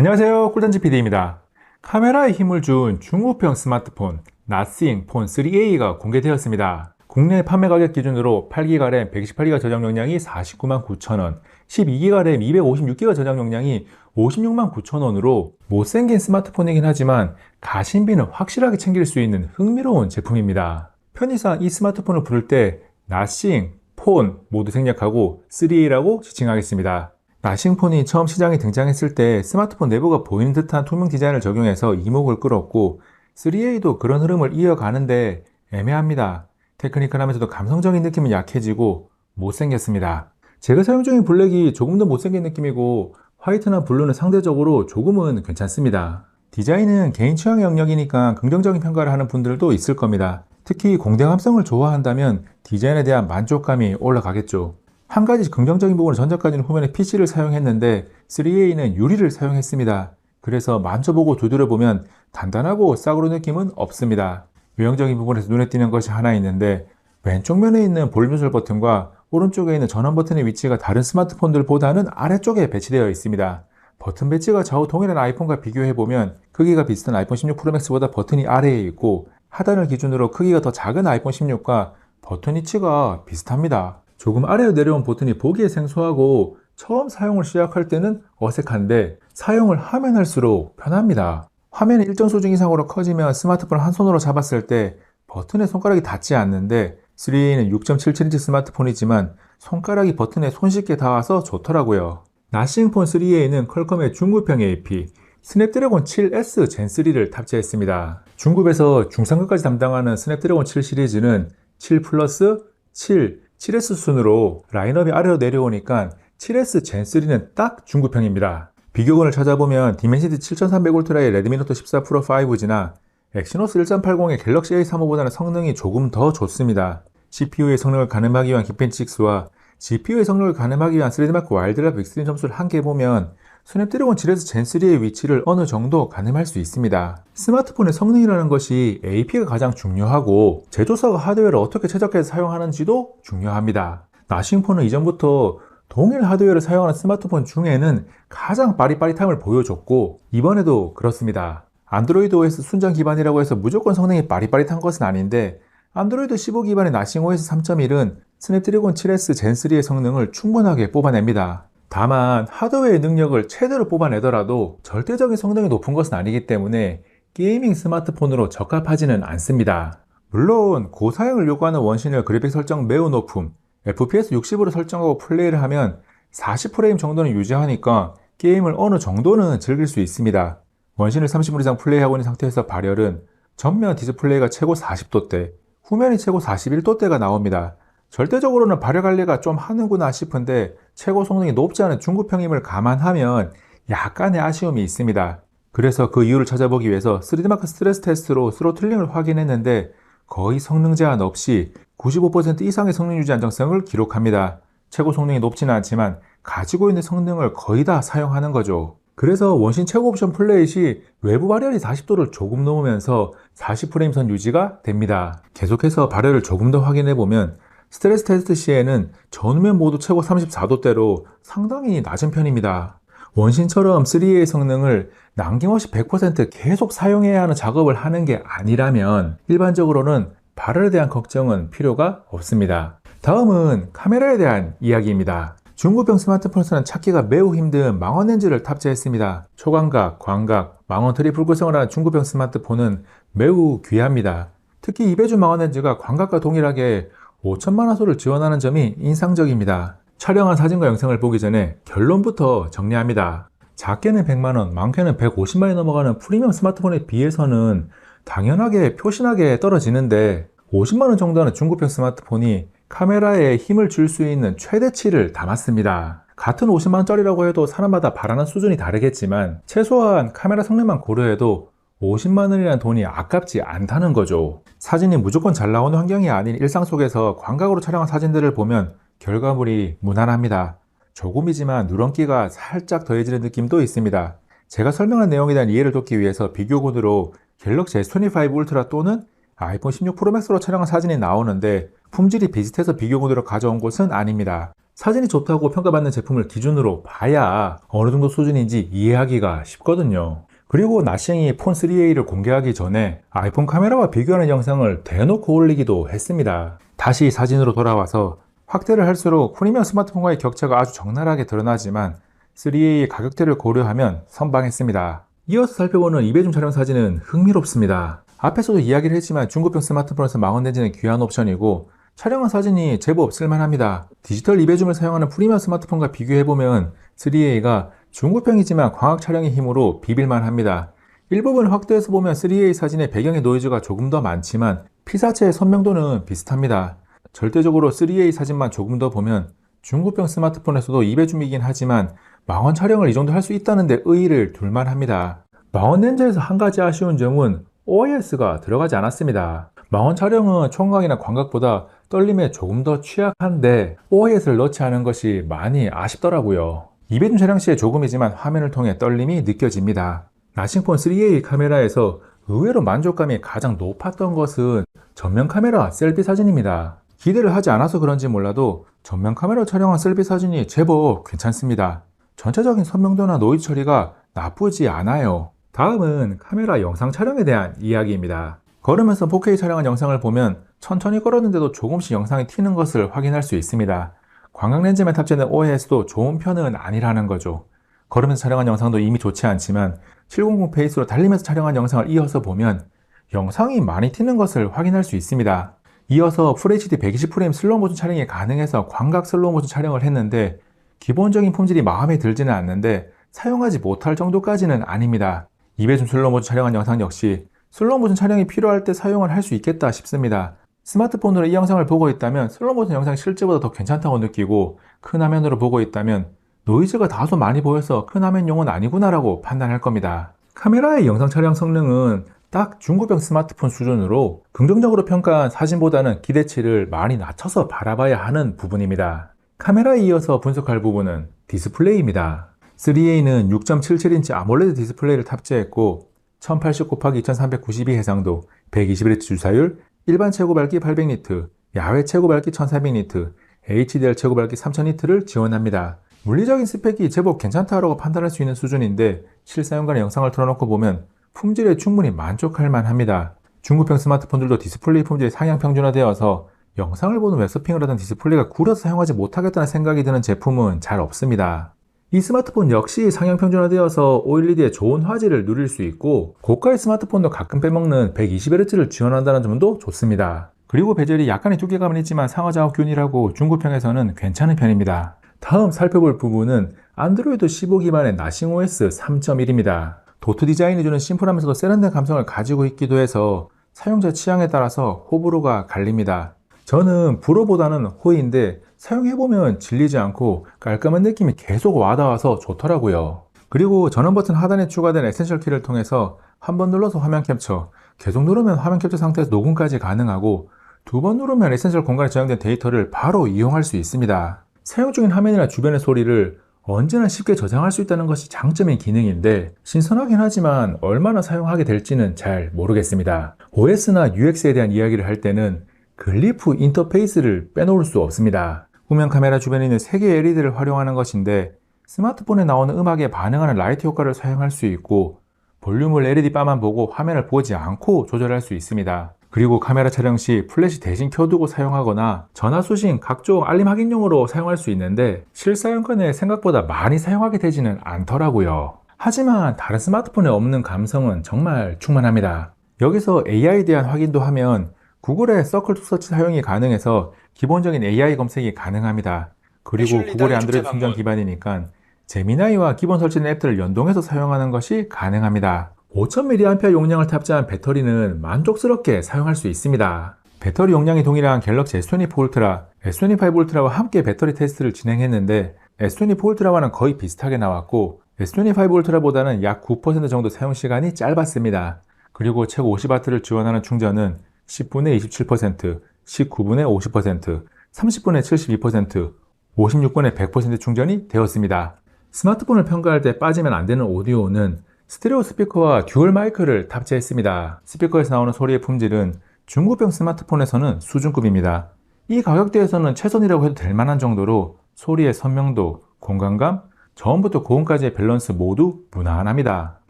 안녕하세요, 꿀단지 PD입니다. 카메라에 힘을 준 중국형 스마트폰 나싱 폰 3A가 공개되었습니다. 국내 판매 가격 기준으로 8GB 램 128GB 저장 용량이 499만 9천원, 12GB 램 256GB 저장 용량이 56만 9천원으로 못생긴 스마트폰이긴 하지만 가심비는 확실하게 챙길 수 있는 흥미로운 제품입니다. 편의상 이 스마트폰을 부를 때 나싱, 폰 모두 생략하고 3A라고 지칭하겠습니다. 나싱폰이 처음 시장에 등장했을 때 스마트폰 내부가 보이는 듯한 투명 디자인을 적용해서 이목을 끌었고 3A도 그런 흐름을 이어가는데 애매합니다. 테크니컬하면서도 감성적인 느낌은 약해지고 못생겼습니다. 제가 사용 중인 블랙이 조금 더 못생긴 느낌이고 화이트나 블루는 상대적으로 조금은 괜찮습니다. 디자인은 개인 취향의 영역이니까 긍정적인 평가를 하는 분들도 있을 겁니다. 특히 공대감성을 좋아한다면 디자인에 대한 만족감이 올라가겠죠. 한 가지 긍정적인 부분은 전자까지는 후면에 PC를 사용했는데 3A는 유리를 사용했습니다. 그래서 만져보고 두드려보면 단단하고 싸구려 느낌은 없습니다. 외형적인 부분에서 눈에 띄는 것이 하나 있는데 왼쪽 면에 있는 볼륨 조절 버튼과 오른쪽에 있는 전원 버튼의 위치가 다른 스마트폰들보다는 아래쪽에 배치되어 있습니다. 버튼 배치가 좌우 동일한 아이폰과 비교해보면 크기가 비슷한 아이폰 16 프로 맥스보다 버튼이 아래에 있고 하단을 기준으로 크기가 더 작은 아이폰 16과 버튼 위치가 비슷합니다. 조금 아래로 내려온 버튼이 보기에 생소하고 처음 사용을 시작할 때는 어색한데 사용을 하면 할수록 편합니다. 화면이 일정 수준 이상으로 커지면 스마트폰을 한 손으로 잡았을 때 버튼에 손가락이 닿지 않는데 3A는 6.77인치 스마트폰이지만 손가락이 버튼에 손쉽게 닿아서 좋더라고요. 나싱폰 3A는 퀄컴의 중급형 AP 스냅드래곤 7S 젠3를 탑재했습니다. 중급에서 중상급까지 담당하는 스냅드래곤 7 시리즈는 7 플러스, 7, 7S 순으로 라인업이 아래로 내려오니까 7S 젠3는 딱 중급형입니다. 비교군을 찾아보면 디멘시티 7300울트라의 레드미 노트 14 프로 5G나 엑시노스 1380의 갤럭시 A35보다는 성능이 조금 더 좋습니다. CPU의 성능을 가늠하기 위한 기펜치 6와 GPU의 성능을 가늠하기 위한 3D마크 와일드랩 익스트림 점수를 함께 보면 스냅드래곤 7S 젠3의 위치를 어느 정도 가늠할 수 있습니다. 스마트폰의 성능이라는 것이 AP가 가장 중요하고 제조사가 하드웨어를 어떻게 최적화해서 사용하는지도 중요합니다. 나싱폰은 이전부터 동일 하드웨어를 사용하는 스마트폰 중에는 가장 빠릿빠릿함을 보여줬고 이번에도 그렇습니다. 안드로이드 OS 순정 기반이라고 해서 무조건 성능이 빠릿빠릿한 것은 아닌데 안드로이드 15 기반의 나싱 OS 3.1은 스냅드래곤 7S 젠3의 성능을 충분하게 뽑아냅니다. 다만 하드웨어의 능력을 최대로 뽑아내더라도 절대적인 성능이 높은 것은 아니기 때문에 게이밍 스마트폰으로 적합하지는 않습니다. 물론 고사양을 요구하는 원신을 그래픽 설정 매우 높음, FPS 60으로 설정하고 플레이를 하면 40프레임 정도는 유지하니까 게임을 어느 정도는 즐길 수 있습니다. 원신을 30분 이상 플레이하고 있는 상태에서 발열은 전면 디스플레이가 최고 40도대, 후면이 최고 41도대가 나옵니다. 절대적으로는 발열 관리가 좀 하는구나 싶은데 최고 성능이 높지 않은 중급형임을 감안하면 약간의 아쉬움이 있습니다. 그래서 그 이유를 찾아보기 위해서 3D마크 스트레스 테스트로 스로틀링을 확인했는데 거의 성능 제한 없이 95% 이상의 성능 유지 안정성을 기록합니다. 최고 성능이 높지는 않지만 가지고 있는 성능을 거의 다 사용하는 거죠. 그래서 원신 최고 옵션 플레이 시 외부 발열이 40도를 조금 넘으면서 40프레임 선 유지가 됩니다. 계속해서 발열을 조금 더 확인해보면 스트레스 테스트 시에는 전후면 모두 최고 34도대로 상당히 낮은 편입니다. 원신처럼 3A의 성능을 남김없이 100% 계속 사용해야 하는 작업을 하는 게 아니라면 일반적으로는 발열에 대한 걱정은 필요가 없습니다. 다음은 카메라에 대한 이야기입니다. 중급형 스마트폰에서는 찾기가 매우 힘든 망원 렌즈를 탑재했습니다. 초광각, 광각, 망원 트리플 구성을 한 중급형 스마트폰은 매우 귀합니다. 특히 이배주 망원 렌즈가 광각과 동일하게 5천만화소를 지원하는 점이 인상적입니다. 촬영한 사진과 영상을 보기 전에 결론부터 정리합니다. 작게는 100만원, 많게는 150만원이 넘어가는 프리미엄 스마트폰에 비해서는 당연하게 표신하게 떨어지는데 50만원 정도 하는 중급형 스마트폰이 카메라에 힘을 줄 수 있는 최대치를 담았습니다. 같은 50만원짜리라고 해도 사람마다 바라는 수준이 다르겠지만 최소한 카메라 성능만 고려해도 50만원이라는 돈이 아깝지 않다는 거죠. 사진이 무조건 잘 나오는 환경이 아닌 일상 속에서 광각으로 촬영한 사진들을 보면 결과물이 무난합니다. 조금이지만 누런기가 살짝 더해지는 느낌도 있습니다. 제가 설명한 내용에 대한 이해를 돕기 위해서 비교군으로 갤럭시 S25 울트라 또는 아이폰 16 프로 맥스로 촬영한 사진이 나오는데 품질이 비슷해서 비교군으로 가져온 것은 아닙니다. 사진이 좋다고 평가받는 제품을 기준으로 봐야 어느 정도 수준인지 이해하기가 쉽거든요. 그리고 나싱이 폰 3A를 공개하기 전에 아이폰 카메라와 비교하는 영상을 대놓고 올리기도 했습니다. 다시 사진으로 돌아와서 확대를 할수록 프리미엄 스마트폰과의 격차가 아주 적나라하게 드러나지만 3A의 가격대를 고려하면 선방했습니다. 이어서 살펴보는 2배줌 촬영 사진은 흥미롭습니다. 앞에서도 이야기를 했지만 중고평 스마트폰에서 망원 렌즈는 귀한 옵션이고 촬영한 사진이 제법 쓸만합니다. 디지털 2배줌을 사용하는 프리미엄 스마트폰과 비교해보면 3A가 중고평이지만 광학 촬영의 힘으로 비빌만 합니다. 일부분 확대해서 보면 3A 사진의 배경의 노이즈가 조금 더 많지만 피사체의 선명도는 비슷합니다. 절대적으로 3A 사진만 조금 더 보면 중고평 스마트폰에서도 2배줌이긴 하지만 망원 촬영을 이 정도 할 수 있다는 데 의의를 둘만 합니다. 망원 렌즈에서 한 가지 아쉬운 점은 OIS가 들어가지 않았습니다. 망원 촬영은 총각이나 광각보다 떨림에 조금 더 취약한데 OIS를 넣지 않은 것이 많이 아쉽더라고요. 2배줌 촬영 시에 조금이지만 화면을 통해 떨림이 느껴집니다. 나싱폰 3A 카메라에서 의외로 만족감이 가장 높았던 것은 전면 카메라 셀피 사진입니다. 기대를 하지 않아서 그런지 몰라도 전면 카메라 촬영한 셀피 사진이 제법 괜찮습니다. 전체적인 선명도나 노이즈 처리가 나쁘지 않아요. 다음은 카메라 영상 촬영에 대한 이야기입니다. 걸으면서 4K 촬영한 영상을 보면 천천히 걸었는데도 조금씩 영상이 튀는 것을 확인할 수 있습니다. 광각 렌즈만 탑재된 OIS도 좋은 편은 아니라는 거죠. 걸으면서 촬영한 영상도 이미 좋지 않지만 700 페이스로 달리면서 촬영한 영상을 이어서 보면 영상이 많이 튀는 것을 확인할 수 있습니다. 이어서 FHD 120프레임 슬로우 모션 촬영이 가능해서 광각 슬로우 모션 촬영을 했는데 기본적인 품질이 마음에 들지는 않는데 사용하지 못할 정도까지는 아닙니다. 2배줌 슬로우 모션 촬영한 영상 역시 슬로우 모션 촬영이 필요할 때 사용을 할 수 있겠다 싶습니다. 스마트폰으로 이 영상을 보고 있다면 슬로우 모션 영상이 실제보다 더 괜찮다고 느끼고 큰 화면으로 보고 있다면 노이즈가 다소 많이 보여서 큰 화면용은 아니구나라고 판단할 겁니다. 카메라의 영상 촬영 성능은 딱 중고평 스마트폰 수준으로 긍정적으로 평가한 사진보다는 기대치를 많이 낮춰서 바라봐야 하는 부분입니다. 카메라에 이어서 분석할 부분은 디스플레이입니다. 3A는 6.77인치 아몰레드 디스플레이를 탑재했고 1080x2392 해상도, 121Hz 주사율, 일반 최고 밝기 800니트, 야외 최고 밝기 1400니트, HDR 최고 밝기 3000니트를 지원합니다. 물리적인 스펙이 제법 괜찮다고 판단할 수 있는 수준인데 실사용간의 영상을 틀어놓고 보면 품질에 충분히 만족할 만합니다. 중고평 스마트폰들도 디스플레이 품질이 상향 평준화되어서 영상을 보는 웹서핑을 하던 디스플레이가 구려서 사용하지 못하겠다는 생각이 드는 제품은 잘 없습니다. 이 스마트폰 역시 상향 평준화되어서 OLED의 좋은 화질을 누릴 수 있고 고가의 스마트폰도 가끔 빼먹는 120Hz를 지원한다는 점도 좋습니다. 그리고 베젤이 약간의 두께감은 있지만 상하 작업 균일하고 중고평에서는 괜찮은 편입니다. 다음 살펴볼 부분은 안드로이드 15 기반의 나싱 OS 3.1입니다. 도트 디자인이 주는 심플하면서도 세련된 감성을 가지고 있기도 해서 사용자 취향에 따라서 호불호가 갈립니다. 저는 불호보다는 호인데 사용해보면 질리지 않고 깔끔한 느낌이 계속 와닿아서 좋더라고요. 그리고 전원 버튼 하단에 추가된 에센셜 키를 통해서 한 번 눌러서 화면 캡처, 계속 누르면 화면 캡처 상태에서 녹음까지 가능하고 두 번 누르면 에센셜 공간에 저장된 데이터를 바로 이용할 수 있습니다. 사용 중인 화면이나 주변의 소리를 언제나 쉽게 저장할 수 있다는 것이 장점인 기능인데 신선하긴 하지만 얼마나 사용하게 될지는 잘 모르겠습니다. OS나 UX에 대한 이야기를 할 때는 글리프 인터페이스를 빼놓을 수 없습니다. 후면 카메라 주변에 있는 3개의 LED를 활용하는 것인데 스마트폰에 나오는 음악에 반응하는 라이트 효과를 사용할 수 있고 볼륨을 LED 바만 보고 화면을 보지 않고 조절할 수 있습니다. 그리고 카메라 촬영 시 플래시 대신 켜두고 사용하거나 전화 수신, 각종 알림 확인용으로 사용할 수 있는데 실사용권에 생각보다 많이 사용하게 되지는 않더라고요. 하지만 다른 스마트폰에 없는 감성은 정말 충만합니다. 여기서 AI에 대한 확인도 하면 구글의 서클 투 서치 사용이 가능해서 기본적인 AI 검색이 가능합니다. 그리고 구글의 안드로이드 충전 기반이니까 제미나이와 기본 설치된 앱들을 연동해서 사용하는 것이 가능합니다. 5000mAh 용량을 탑재한 배터리는 만족스럽게 사용할 수 있습니다. 배터리 용량이 동일한 갤럭시 S24 울트라, S25 울트라와 함께 배터리 테스트를 진행했는데 S24 울트라와는 거의 비슷하게 나왔고 S25 울트라보다는 약 9% 정도 사용시간이 짧았습니다. 그리고 최고 50W를 지원하는 충전은 10분에 27%, 19분에 50%, 30분에 72%, 56분에 100% 충전이 되었습니다. 스마트폰을 평가할 때 빠지면 안 되는 오디오는 스테레오 스피커와 듀얼 마이크를 탑재했습니다. 스피커에서 나오는 소리의 품질은 중고평 스마트폰에서는 수준급입니다. 이 가격대에서는 최선이라고 해도 될 만한 정도로 소리의 선명도, 공간감, 저음부터 고음까지의 밸런스 모두 무난합니다.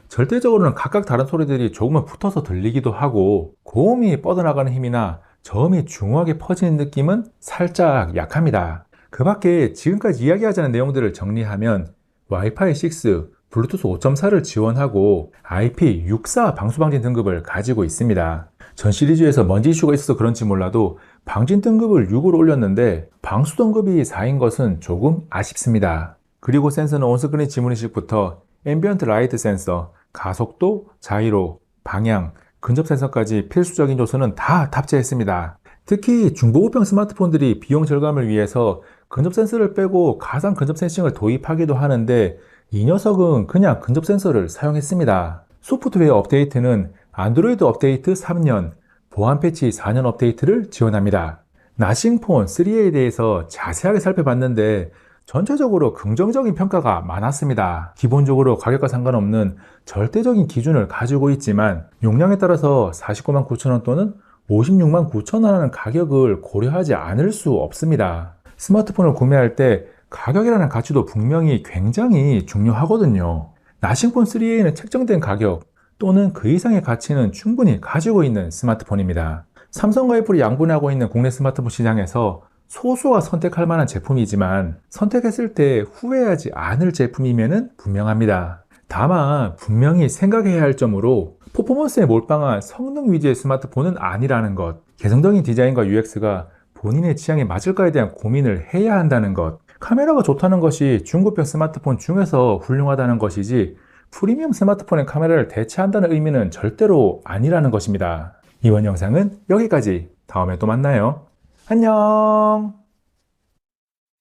절대적으로는 각각 다른 소리들이 조금은 붙어서 들리기도 하고 고음이 뻗어나가는 힘이나 저음이 중후하게 퍼지는 느낌은 살짝 약합니다. 그 밖에 지금까지 이야기하자는 내용들을 정리하면 와이파이 6, 블루투스 5.4를 지원하고 IP64 방수방진 등급을 가지고 있습니다. 전 시리즈에서 먼지 이슈가 있어서 그런지 몰라도 방진 등급을 6으로 올렸는데 방수 등급이 4인 것은 조금 아쉽습니다. 그리고 센서는 온스크린 지문인식부터 앰비언트 라이트 센서, 가속도, 자이로, 방향, 근접 센서까지 필수적인 요소는 다 탑재했습니다. 특히 중고급형 스마트폰들이 비용 절감을 위해서 근접 센서를 빼고 가상 근접 센싱을 도입하기도 하는데 이 녀석은 그냥 근접 센서를 사용했습니다. 소프트웨어 업데이트는 안드로이드 업데이트 3년, 보안 패치 4년 업데이트를 지원합니다. 나싱폰 3A에 대해서 자세하게 살펴봤는데 전체적으로 긍정적인 평가가 많았습니다. 기본적으로 가격과 상관없는 절대적인 기준을 가지고 있지만 용량에 따라서 49만 9천원 또는 56만 9천원 하는 가격을 고려하지 않을 수 없습니다. 스마트폰을 구매할 때 가격이라는 가치도 분명히 굉장히 중요하거든요. 나싱폰 3A는 책정된 가격 또는 그 이상의 가치는 충분히 가지고 있는 스마트폰입니다. 삼성과 애플이 양분하고 있는 국내 스마트폰 시장에서 소수가 선택할 만한 제품이지만 선택했을 때 후회하지 않을 제품이면은 분명합니다. 다만 분명히 생각해야 할 점으로 퍼포먼스에 몰빵한 성능 위주의 스마트폰은 아니라는 것, 개성적인 디자인과 UX가 본인의 취향에 맞을까에 대한 고민을 해야 한다는 것, 카메라가 좋다는 것이 중고형 스마트폰 중에서 훌륭하다는 것이지 프리미엄 스마트폰의 카메라를 대체한다는 의미는 절대로 아니라는 것입니다. 이번 영상은 여기까지. 다음에 또 만나요. 안녕.